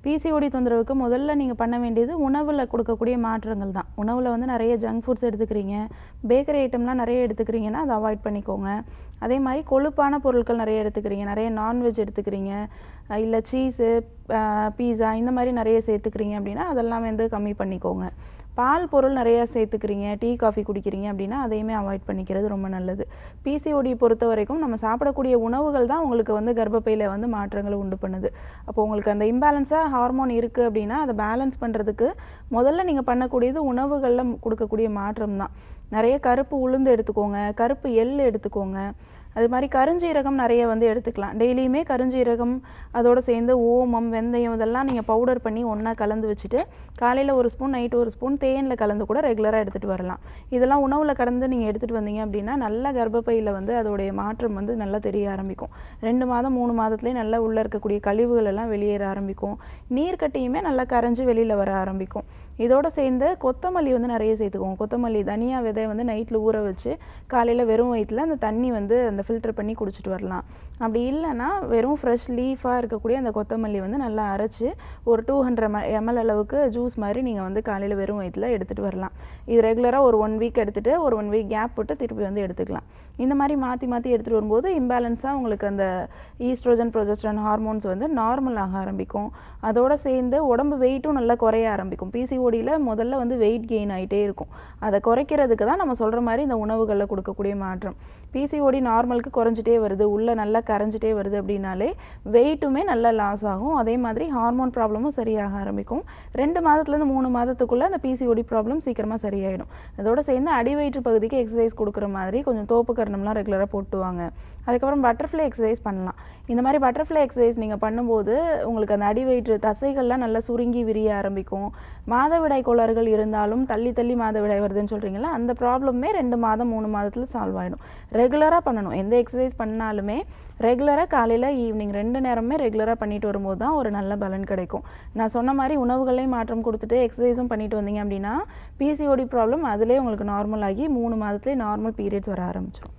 PCOD தொந்தரவுக்கு முதல்ல நீங்கள் பண்ண வேண்டியது உணவில் கொடுக்கக்கூடிய மாற்றங்கள் தான். உணவில் வந்து நிறைய ஜங்க் ஃபுட்ஸ் எடுத்துக்கிறீங்க, பேக்கரி ஐட்டம்லாம் நிறைய எடுத்துக்கிறீங்கன்னா அதை அவாய்ட் பண்ணிக்கோங்க. அதே மாதிரி கொழுப்பான பொருட்கள் நிறைய எடுத்துக்கிறீங்க, நிறைய நான்வெஜ் எடுத்துக்கிறீங்க, இல்லை சீஸு, பீஸா இந்த மாதிரி நிறைய சேர்த்துக்கிறீங்க அப்படின்னா அதெல்லாம் வந்து கம்மி பண்ணிக்கோங்க. பால் பொருள் நிறையா சேர்த்துக்கிறீங்க, டீ காஃபி குடிக்கிறீங்க அப்படின்னா அதையுமே அவாய்ட் பண்ணிக்கிறது ரொம்ப நல்லது. பிசிஓடி பொறுத்த வரைக்கும் நம்ம சாப்பிடக்கூடிய உணவுகள் தான் உங்களுக்கு வந்து கர்ப்பப்பையில் வந்து மாற்றங்களை உண்டு பண்ணுது. அப்போ உங்களுக்கு அந்த இம்பேலன்ஸாக ஹார்மோன் இருக்குது அப்படின்னா அதை பேலன்ஸ் பண்ணுறதுக்கு முதல்ல நீங்கள் பண்ணக்கூடியது உணவுகளில் கொடுக்கக்கூடிய மாற்றம் தான். நிறைய கருப்பு உளுந்து எடுத்துக்கோங்க, கருப்பு எள் எடுத்துக்கோங்க. அது மாதிரி கருஞ்சீரகம் நிறைய வந்து எடுத்துக்கலாம். டெய்லியுமே கருஞ்சீரகம் அதோடு சேர்ந்து ஓமம், வெந்தயம் இதெல்லாம் நீங்கள் பவுடர் பண்ணி ஒன்றா கலந்து வச்சுட்டு காலையில் ஒரு ஸ்பூன், நைட்டு ஒரு ஸ்பூன் தேனில் கலந்து கூட ரெகுலராக எடுத்துகிட்டு வரலாம். இதெல்லாம் உணவில் கலந்து நீங்கள் எடுத்துகிட்டு வந்தீங்க அப்படின்னா நல்ல கர்ப்பப்பையில் வந்து அதோடைய மாற்றம் வந்து நல்லா தெரிய ஆரம்பிக்கும். 2 மாதம் 3 மாதத்துலேயே நல்லா உள்ளே இருக்கக்கூடிய கழிவுகள் எல்லாம் வெளியேற ஆரம்பிக்கும். நீர்க்கட்டியுமே நல்லா கரைஞ்சி வெளியில் வர ஆரம்பிக்கும். இதோடு சேர்ந்து கொத்தமல்லி வந்து நிறைய சேர்த்துக்குவோம். கொத்தமல்லி, தனியா விதை வந்து நைட்டில் ஊற வச்சு காலையில் வெறும் வயிற்றில் அந்த தண்ணி வந்து அந்த ஃபில்டர் பண்ணி குடிச்சிட்டு வரலாம். அப்படி இல்லைன்னா வெறும் ஃப்ரெஷ் லீஃபாக இருக்கக்கூடிய அந்த கொத்தமல்லி வந்து நல்லா அரைச்சி ஒரு 200 ml அளவுக்கு ஜூஸ் மாதிரி நீங்கள் வந்து காலையில் வெறும் வயிற்றில் எடுத்துகிட்டு வரலாம். இது ரெகுலராக ஒரு 1 வீக் எடுத்துகிட்டு ஒரு 1 வீக் கேப் விட்டு திருப்பி வந்து எடுத்துக்கலாம். இந்த மாதிரி மாற்றி மாற்றி எடுத்துகிட்டு வரும்போது இம்பேலன்ஸாக உங்களுக்கு அந்த ஈஸ்ட்ரோஜன், ப்ரொஜெஸ்டரான் ஹார்மோன்ஸ் வந்து நார்மல் ஆக ஆரம்பிக்கும். அதோடு சேர்ந்து உடம்பு வெயிட்டும் நல்லா குறைய ஆரம்பிக்கும். பிசிஓடியில் முதல்ல வந்து வெயிட் கெயின் ஆகிட்டே இருக்கும். அதை குறைக்கிறதுக்கு தான் நம்ம சொல்கிற மாதிரி இந்த உணவுகளில் கொடுக்கக்கூடிய மாற்றம். பிசிஓடி நார்மலுக்கு குறைஞ்சிட்டே வருது, உள்ளே நல்லா கரைஞ்சிட்டே வருது அப்படின்னாலே வெயிட்டுமே நல்லா லாஸ் ஆகும். அதே மாதிரி ஹார்மோன் ப்ராப்ளமும் சரியாக ஆரம்பிக்கும். 2 மாதத்துலேருந்து 3 மாதத்துக்குள்ளே அந்த பிசிஓடி ப்ராப்ளம் சீக்கிரமாக சரியாயிடும். அதோடு சேர்ந்து அடிவயிற்று பகுதிக்கு எக்ஸசைஸ் கொடுக்குற மாதிரி கொஞ்சம் தோப்பு கரணம்லாம் ரெகுலராக போட்டுவாங்க. அதுக்கப்புறம் பட்டர்ஃப்ளை எக்ஸசைஸ் பண்ணலாம். இந்த மாதிரி பட்டர்ஃப்ளை எக்ஸசைஸ் நீங்கள் பண்ணும்போது உங்களுக்கு அந்த அடிவயிற்று தசைகள்லாம் நல்லா சுருங்கி விரிய ஆரம்பிக்கும். மாதவிடாய் கோளாறுகள் இருந்தாலும் தள்ளி தள்ளி மாதவிடாய் வருதுன்னு சொல்கிறீங்களா, அந்த ப்ராப்ளமே 2 மாதம் 3 மாதத்தில் சால்வ் ஆகிடும். ரெகுலராக பண்ணணும். எந்த எக்ஸசைஸ் பண்ணாலுமே ரெகுலராக காலையில் ஈவினிங் 2 நேரமே ரெகுலராக பண்ணிட்டு வரும்போது தான் ஒரு நல்ல பலன் கிடைக்கும். நான் சொன்ன மாதிரி உணவுகளையும் மாற்றம் கொடுத்துட்டு எக்ஸசைஸும் பண்ணிட்டு வந்தீங்க அப்படின்னா பிசிஓடி ப்ராப்ளம் அதிலே உங்களுக்கு நார்மல் ஆகி 3 மாதத்துலேயே நார்மல் பீரியட்ஸ் வர ஆரம்பிச்சிடும்.